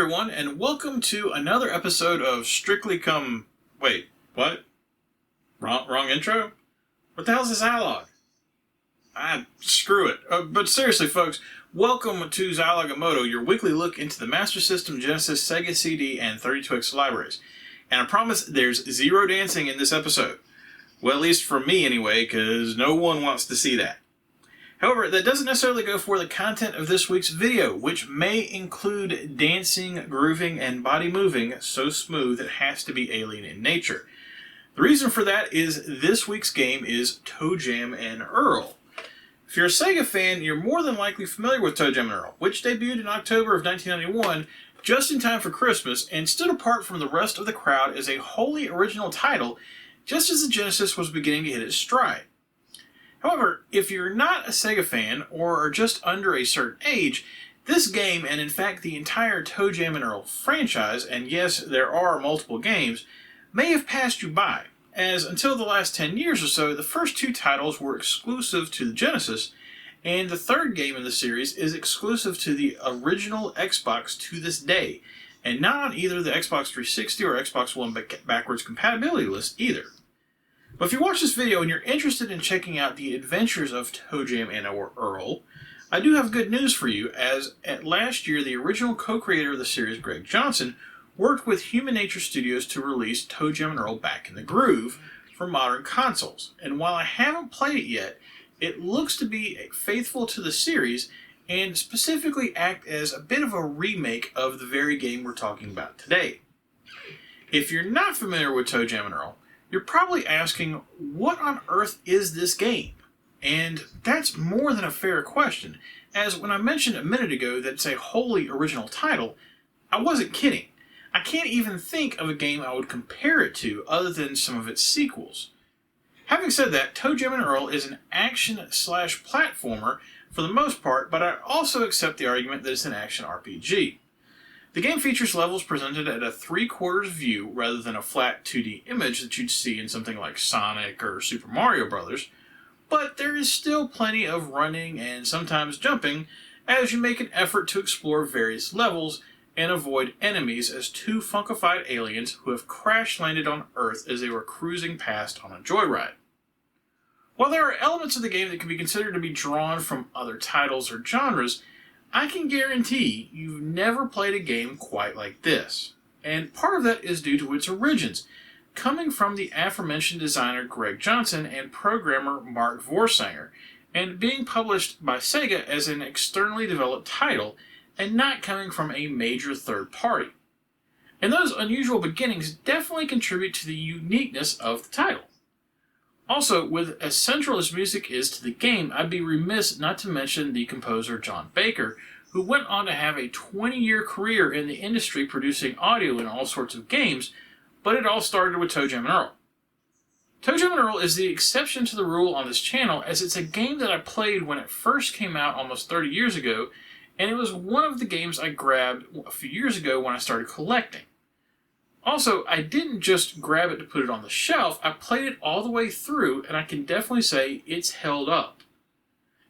everyone, and welcome to another episode of Strictly Come... Wait, what? Wrong intro? What the hell is this dialogue? Screw it. But seriously, folks, welcome to Zilog and Moto, your weekly look into the Master System, Genesis, Sega CD, and 32X libraries. And I promise there's zero dancing in this episode. Well, at least for me anyway, because no one wants to see that. However, that doesn't necessarily go for the content of this week's video, which may include dancing, grooving, and body moving so smooth it has to be alien in nature. The reason for that is this week's game is Toe Jam and Earl. If you're a Sega fan, you're more than likely familiar with Toe Jam and Earl, which debuted in October of 1991, just in time for Christmas, and stood apart from the rest of the crowd as a wholly original title, just as the Genesis was beginning to hit its stride. However, if you're not a Sega fan, or are just under a certain age, this game, and in fact the entire Toe Jam and Earl franchise, and yes, there are multiple games, may have passed you by, as until the last 10 years or so, the first two titles were exclusive to the Genesis, and the third game in the series is exclusive to the original Xbox to this day, and not on either the Xbox 360 or Xbox One backwards compatibility list either. But if you watch this video and you're interested in checking out the adventures of Toe Jam and Earl, I do have good news for you, as at last year the original co-creator of the series, Greg Johnson, worked with Human Nature Studios to release Toe Jam and Earl Back in the Groove for modern consoles. And while I haven't played it yet, it looks to be faithful to the series and specifically act as a bit of a remake of the very game we're talking about today. If you're not familiar with Toe Jam and Earl, you're probably asking, what on earth is this game? And that's more than a fair question, as when I mentioned a minute ago that it's a wholly original title, I wasn't kidding. I can't even think of a game I would compare it to other than some of its sequels. Having said that, Toe Jam and Earl is an action/platformer for the most part, but I also accept the argument that it's an action RPG. The game features levels presented at a 3/4 view rather than a flat 2D image that you'd see in something like Sonic or Super Mario Bros., but there is still plenty of running and sometimes jumping as you make an effort to explore various levels and avoid enemies as two funkified aliens who have crash-landed on Earth as they were cruising past on a joyride. While there are elements of the game that can be considered to be drawn from other titles or genres, I can guarantee you've never played a game quite like this. And part of that is due to its origins, coming from the aforementioned designer Greg Johnson and programmer Mark Vorsanger, and being published by Sega as an externally developed title, and not coming from a major third party. And those unusual beginnings definitely contribute to the uniqueness of the title. Also, with as central as music is to the game, I'd be remiss not to mention the composer John Baker, who went on to have a 20-year career in the industry producing audio in all sorts of games, but it all started with Toe Jam and Earl. Toe Jam and Earl is the exception to the rule on this channel, as it's a game that I played when it first came out almost 30 years ago, and it was one of the games I grabbed a few years ago when I started collecting. Also, I didn't just grab it to put it on the shelf, I played it all the way through, and I can definitely say it's held up.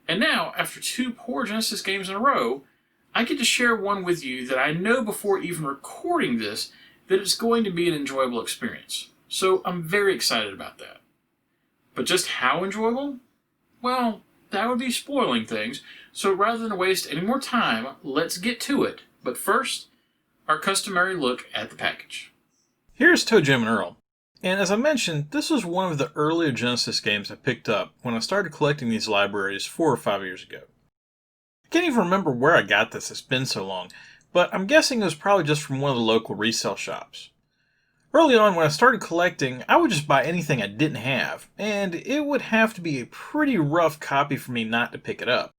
And now, after two poor Genesis games in a row, I get to share one with you that I know before even recording this that it's going to be an enjoyable experience. So I'm very excited about that. But just how enjoyable? Well, that would be spoiling things, so rather than waste any more time, let's get to it. But first, our customary look at the package. Here's Toe Jam and Earl, and as I mentioned, this was one of the earlier Genesis games I picked up when I started collecting these libraries 4 or 5 years ago. I can't even remember where I got this, it's been so long, but I'm guessing it was probably just from one of the local resale shops. Early on, when I started collecting, I would just buy anything I didn't have, and it would have to be a pretty rough copy for me not to pick it up.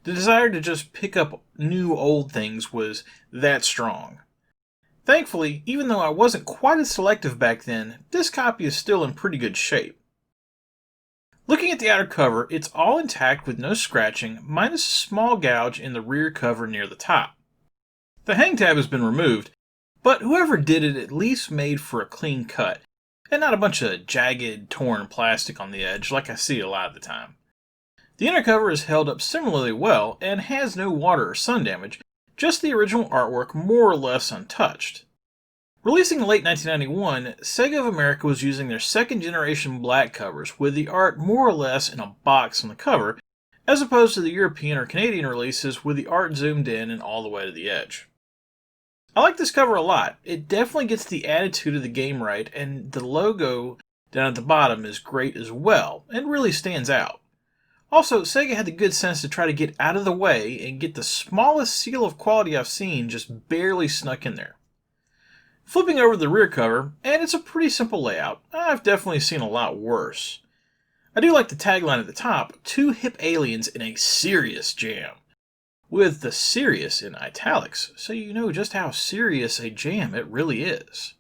The desire to just pick up new old things was that strong. Thankfully, even though I wasn't quite as selective back then, this copy is still in pretty good shape. Looking at the outer cover, it's all intact with no scratching, minus a small gouge in the rear cover near the top. The hang tab has been removed, but whoever did it at least made for a clean cut, and not a bunch of jagged, torn plastic on the edge like I see a lot of the time. The inner cover is held up similarly well and has no water or sun damage, just the original artwork more or less untouched. Releasing in late 1991, Sega of America was using their second generation black covers with the art more or less in a box on the cover, as opposed to the European or Canadian releases with the art zoomed in and all the way to the edge. I like this cover a lot. It definitely gets the attitude of the game right, and the logo down at the bottom is great as well, and really stands out. Also, Sega had the good sense to try to get out of the way and get the smallest seal of quality I've seen just barely snuck in there. Flipping over the rear cover, and it's a pretty simple layout. I've definitely seen a lot worse. I do like the tagline at the top, 2 hip aliens in a serious jam, with the serious in italics, so you know just how serious a jam it really is.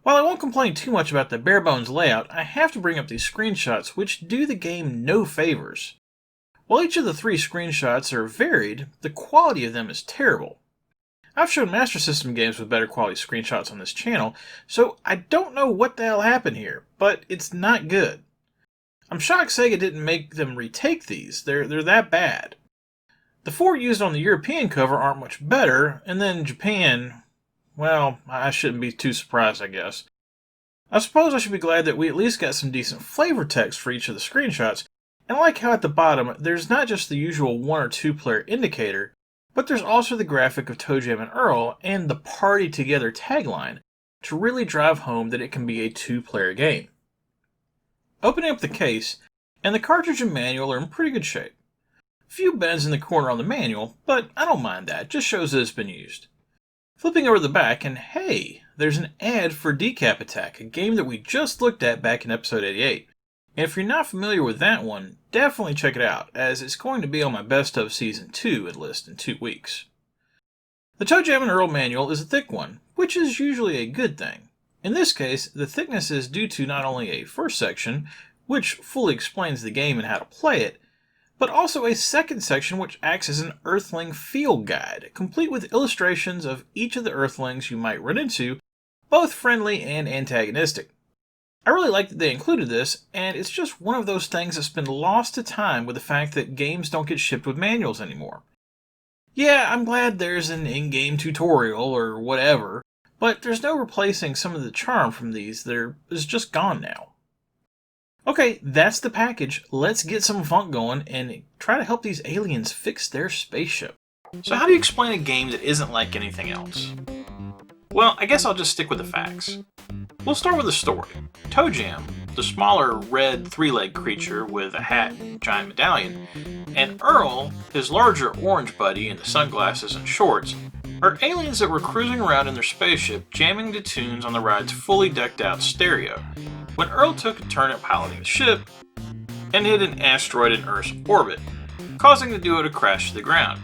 While I won't complain too much about the bare bones layout, I have to bring up these screenshots which do the game no favors. While each of the 3 screenshots are varied, the quality of them is terrible. I've shown Master System games with better quality screenshots on this channel, so I don't know what the hell happened here, but it's not good. I'm shocked Sega didn't make them retake these, they're that bad. The 4 used on the European cover aren't much better, and then Japan, well, I shouldn't be too surprised, I guess. I suppose I should be glad that we at least got some decent flavor text for each of the screenshots, and I like how at the bottom there's not just the usual 1 or 2 player indicator, but there's also the graphic of Toe Jam and Earl and the Party Together tagline to really drive home that it can be a 2-player game. Opening up the case, and the cartridge and manual are in pretty good shape. A few bends in the corner on the manual, but I don't mind that, just shows that it's been used. Flipping over the back, and hey, there's an ad for Decap Attack, a game that we just looked at back in episode 88. And if you're not familiar with that one, definitely check it out, as it's going to be on my Best of Season 2 list in 2 weeks. The Toe Jam and Earl manual is a thick one, which is usually a good thing. In this case, the thickness is due to not only a first section, which fully explains the game and how to play it, but also a second section which acts as an Earthling field guide, complete with illustrations of each of the Earthlings you might run into, both friendly and antagonistic. I really like that they included this, and it's just one of those things that's been lost to time with the fact that games don't get shipped with manuals anymore. Yeah, I'm glad there's an in-game tutorial or whatever, but there's no replacing some of the charm from these that is just gone now. Okay, that's the package. Let's get some funk going and try to help these aliens fix their spaceship. So how do you explain a game that isn't like anything else? Well, I guess I'll just stick with the facts. We'll start with the story. Toe Jam, the smaller red 3-legged creature with a hat and giant medallion, and Earl, his larger orange buddy in the sunglasses and shorts, are aliens that were cruising around in their spaceship jamming to tunes on the ride's fully decked out stereo, when Earl took a turn at piloting the ship and hit an asteroid in Earth's orbit, causing the duo to crash to the ground.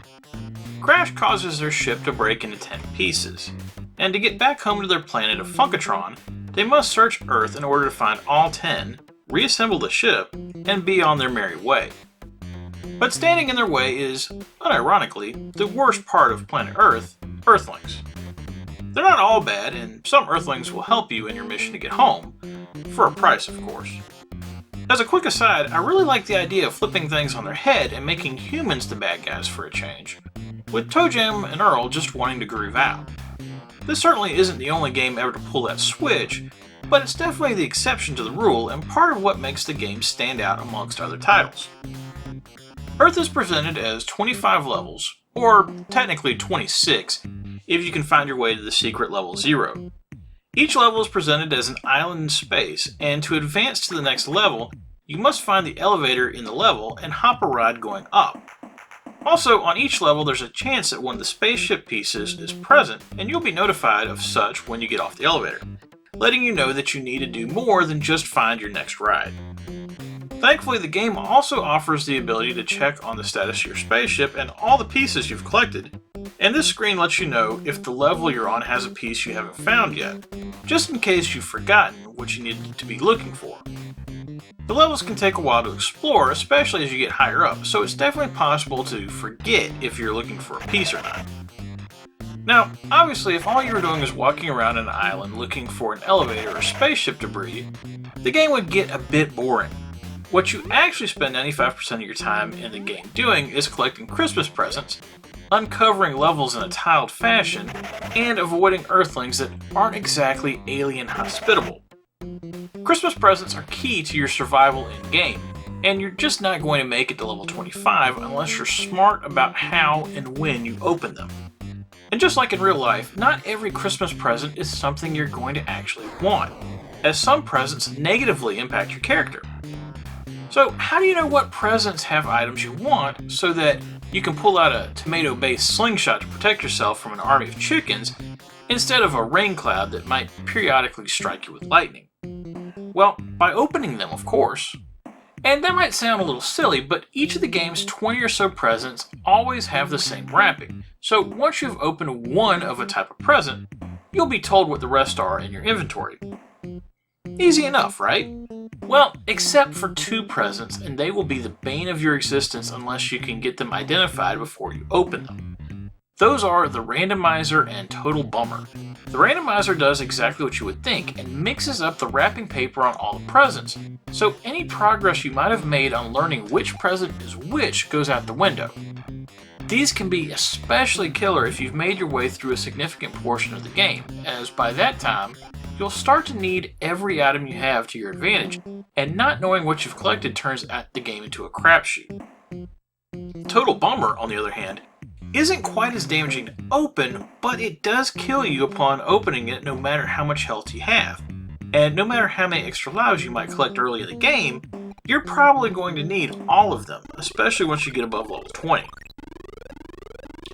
Crash causes their ship to break into 10 pieces, and to get back home to their planet of Funkatron, they must search Earth in order to find all 10, reassemble the ship, and be on their merry way. But standing in their way is, unironically, the worst part of planet Earth, Earthlings. They're not all bad, and some Earthlings will help you in your mission to get home, for a price of course. As a quick aside, I really like the idea of flipping things on their head and making humans the bad guys for a change, with Toe Jam and Earl just wanting to groove out. This certainly isn't the only game ever to pull that switch, but it's definitely the exception to the rule and part of what makes the game stand out amongst other titles. Earth is presented as 25 levels, or technically 26 if you can find your way to the secret level 0. Each level is presented as an island in space, and to advance to the next level, you must find the elevator in the level and hop a ride going up. Also, on each level there's a chance that one of the spaceship pieces is present, and you'll be notified of such when you get off the elevator, letting you know that you need to do more than just find your next ride. Thankfully, the game also offers the ability to check on the status of your spaceship and all the pieces you've collected, and this screen lets you know if the level you're on has a piece you haven't found yet, just in case you've forgotten what you needed to be looking for. The levels can take a while to explore, especially as you get higher up, so it's definitely possible to forget if you're looking for a piece or not. Now, obviously, if all you were doing is walking around an island looking for an elevator or spaceship debris, the game would get a bit boring. What you actually spend 95% of your time in the game doing is collecting Christmas presents, uncovering levels in a tiled fashion, and avoiding Earthlings that aren't exactly alien hospitable. Christmas presents are key to your survival in-game, and you're just not going to make it to level 25 unless you're smart about how and when you open them. And just like in real life, not every Christmas present is something you're going to actually want, as some presents negatively impact your character. So how do you know what presents have items you want so that you can pull out a tomato-based slingshot to protect yourself from an army of chickens instead of a rain cloud that might periodically strike you with lightning? Well, by opening them, of course. And that might sound a little silly, but each of the game's 20 or so presents always have the same wrapping. So once you've opened one of a type of present, you'll be told what the rest are in your inventory. Easy enough, right? Well, except for two presents, and they will be the bane of your existence unless you can get them identified before you open them. Those are the randomizer and total bummer. The randomizer does exactly what you would think and mixes up the wrapping paper on all the presents, so any progress you might have made on learning which present is which goes out the window. These can be especially killer if you've made your way through a significant portion of the game, as by that time, you'll start to need every item you have to your advantage, and not knowing what you've collected turns the game into a crapshoot. Total bummer, on the other hand, isn't quite as damaging to open, but it does kill you upon opening it no matter how much health you have. And no matter how many extra lives you might collect early in the game, you're probably going to need all of them, especially once you get above level 20.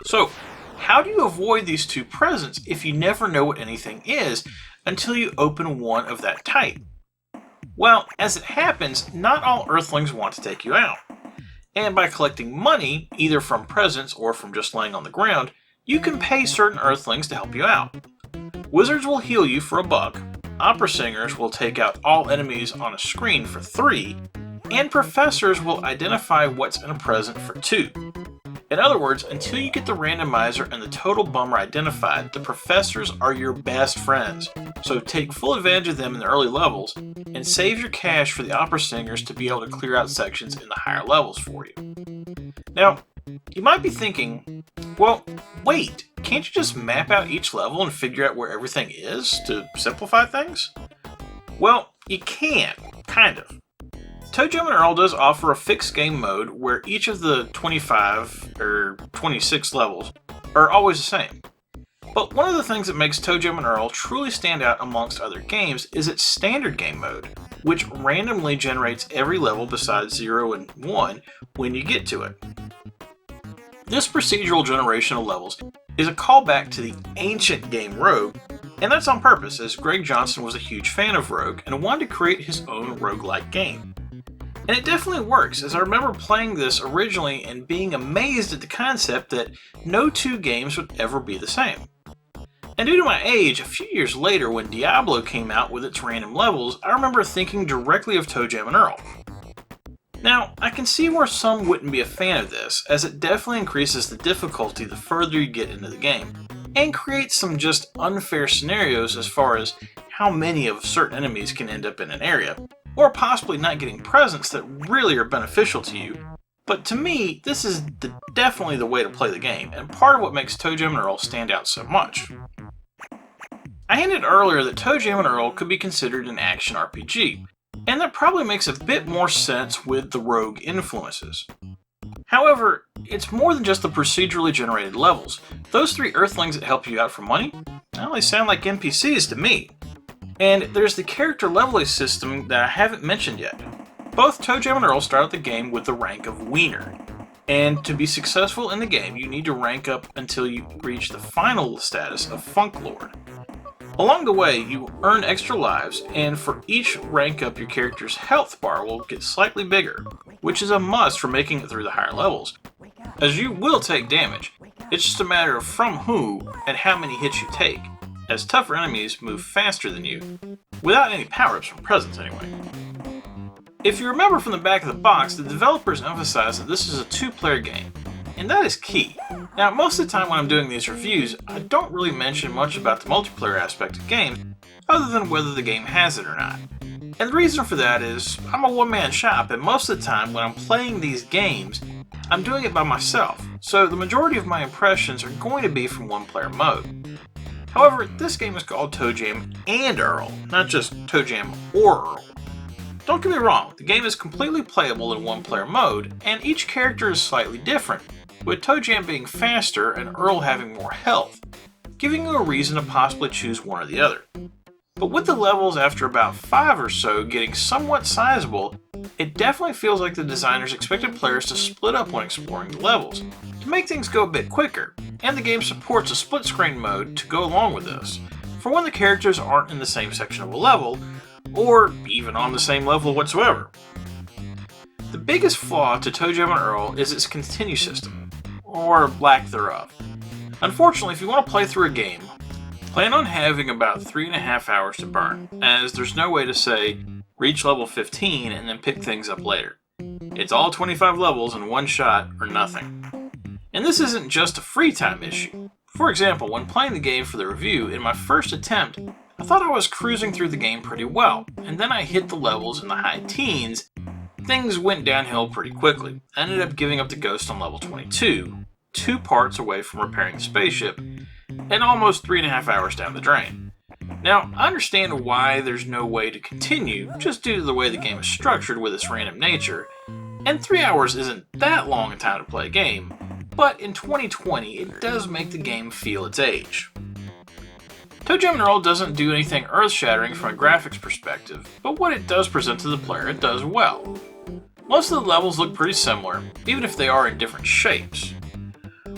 So, how do you avoid these two presents if you never know what anything is until you open one of that type? Well, as it happens, not all Earthlings want to take you out. And by collecting money, either from presents or from just laying on the ground, you can pay certain Earthlings to help you out. Wizards will heal you for $1, opera singers will take out all enemies on a screen for $3, and professors will identify what's in a present for $2. In other words, until you get the randomizer and the total bummer identified, the professors are your best friends. So take full advantage of them in the early levels, and save your cash for the opera singers to be able to clear out sections in the higher levels for you. Now, you might be thinking, well, wait, can't you just map out each level and figure out where everything is to simplify things? Well, you can, kind of. Toe Jam and Earl does offer a fixed game mode where each of the 25 or 26 levels are always the same. But one of the things that makes Toe Jam and Earl truly stand out amongst other games is its standard game mode, which randomly generates every level besides 0 and 1 when you get to it. This procedural generation of levels is a callback to the ancient game Rogue, and that's on purpose, as Greg Johnson was a huge fan of Rogue and wanted to create his own roguelike game. And it definitely works, as I remember playing this originally and being amazed at the concept that no two games would ever be the same. And due to my age, a few years later when Diablo came out with its random levels, I remember thinking directly of Toe Jam and Earl. Now, I can see where some wouldn't be a fan of this, as it definitely increases the difficulty the further you get into the game, and creates some just unfair scenarios as far as how many of certain enemies can end up in an area, or possibly not getting presents that really are beneficial to you. But to me, this is definitely the way to play the game, and part of what makes Toe Jam and Earl stand out so much. I hinted earlier that Toe Jam and Earl could be considered an action RPG, and that probably makes a bit more sense with the Rogue influences. However, it's more than just the procedurally generated levels. Those 3 Earthlings that help you out for money, well, they sound like NPCs to me. And there's the character leveling system that I haven't mentioned yet. Both Toe Jam and Earl start out the game with the rank of Wiener. And to be successful in the game, you need to rank up until you reach the final status of Funk Lord. Along the way, you earn extra lives, and for each rank up, your character's health bar will get slightly bigger, which is a must for making it through the higher levels, as you will take damage. It's just a matter of from who and how many hits you take, as tougher enemies move faster than you, without any power-ups from presents anyway. If you remember from the back of the box, the developers emphasize that this is a 2-player game, and that is key. Now, most of the time when I'm doing these reviews, I don't really mention much about the multiplayer aspect of games, other than whether the game has it or not. And the reason for that is, I'm a one-man shop, and most of the time when I'm playing these games, I'm doing it by myself, so the majority of my impressions are going to be from one-player mode. However, this game is called Toe Jam and Earl, not just Toe Jam or Earl. Don't get me wrong, the game is completely playable in one-player mode, and each character is slightly different, with Toe Jam being faster and Earl having more health, giving you a reason to possibly choose one or the other. But with the levels after about 5 or so getting somewhat sizable, it definitely feels like the designers expected players to split up when exploring the levels, to make things go a bit quicker, and the game supports a split screen mode to go along with this, for when the characters aren't in the same section of a level, or even on the same level whatsoever. The biggest flaw to Toe Jam and Earl is its continue system, or lack thereof. Unfortunately, if you want to play through a game, plan on having about 3.5 hours to burn, as there's no way to say, reach level 15 and then pick things up later. It's all 25 levels in one shot or nothing. And this isn't just a free time issue. For example, when playing the game for the review, in my first attempt, I thought I was cruising through the game pretty well, and then I hit the levels in the high teens. Things went downhill pretty quickly. I ended up giving up the ghost on level 22, 2 parts away from repairing the spaceship, and almost 3.5 hours down the drain. Now, I understand why there's no way to continue, just due to the way the game is structured with its random nature, and 3 hours isn't that long a time to play a game, but in 2020 it does make the game feel its age. Toe Jam and Earl doesn't do anything earth-shattering from a graphics perspective, but what it does present to the player it does well. Most of the levels look pretty similar, even if they are in different shapes.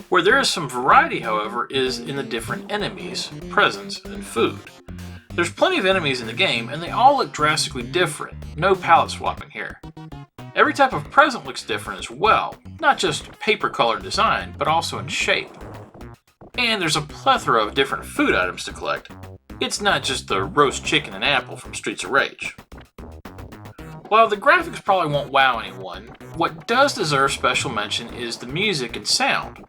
Where there is some variety, however, is in the different enemies, presents, and food. There's plenty of enemies in the game, and they all look drastically different, no palette swapping here. Every type of present looks different as well, not just paper color design, but also in shape. And there's a plethora of different food items to collect. It's not just the roast chicken and apple from Streets of Rage. While the graphics probably won't wow anyone, what does deserve special mention is the music and sound.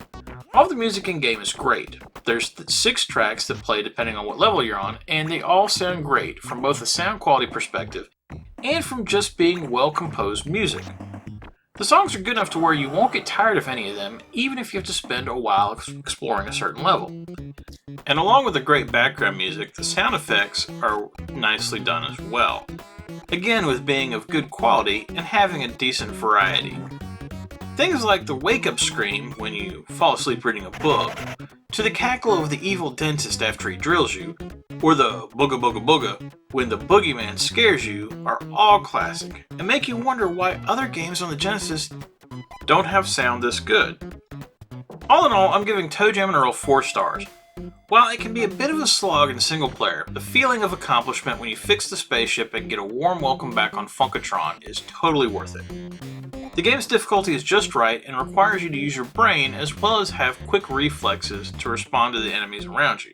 All the music in game is great. There's 6 tracks that play depending on what level you're on, and they all sound great from both a sound quality perspective and from just being well-composed music. The songs are good enough to where you won't get tired of any of them, even if you have to spend a while exploring a certain level. And along with the great background music, the sound effects are nicely done as well. Again, with being of good quality and having a decent variety. Things like the wake-up scream when you fall asleep reading a book, to the cackle of the evil dentist after he drills you, or the booga booga booga when the boogeyman scares you, are all classic, and make you wonder why other games on the Genesis don't have sound this good. All in all, I'm giving Toe Jam and Earl 4 stars. While it can be a bit of a slog in single player, the feeling of accomplishment when you fix the spaceship and get a warm welcome back on Funkatron is totally worth it. The game's difficulty is just right and requires you to use your brain as well as have quick reflexes to respond to the enemies around you.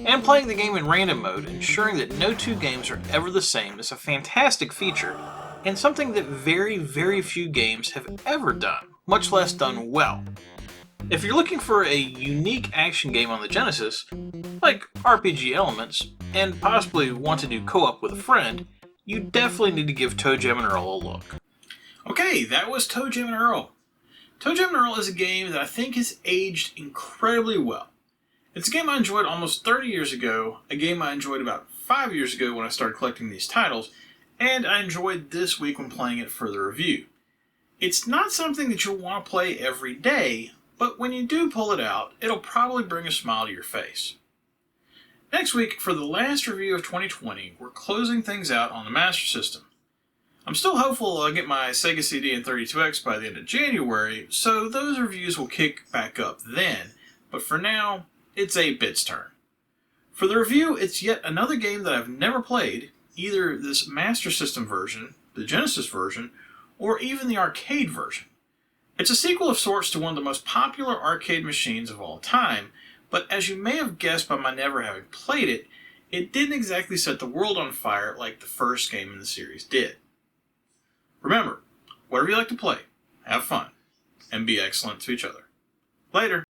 And playing the game in random mode, ensuring that no 2 games are ever the same, is a fantastic feature, and something that very, very few games have ever done, much less done well. If you're looking for a unique action game on the Genesis, like RPG elements, and possibly want to do co-op with a friend, you definitely need to give Toe Jam and Earl a look. Okay, that was Toe Jam and Earl. Toe Jam and Earl is a game that I think has aged incredibly well. It's a game I enjoyed almost 30 years ago, a game I enjoyed about 5 years ago when I started collecting these titles, and I enjoyed this week when playing it for the review. It's not something that you'll want to play every day, but when you do pull it out, it'll probably bring a smile to your face. Next week, for the last review of 2020, we're closing things out on the Master System. I'm still hopeful I'll get my Sega CD and 32X by the end of January, so those reviews will kick back up then, but for now, it's 8-Bit's turn. For the review, it's yet another game that I've never played, either this Master System version, the Genesis version, or even the arcade version. It's a sequel of sorts to one of the most popular arcade machines of all time, but as you may have guessed by my never having played it, it didn't exactly set the world on fire like the first game in the series did. Remember, whatever you like to play, have fun, and be excellent to each other. Later.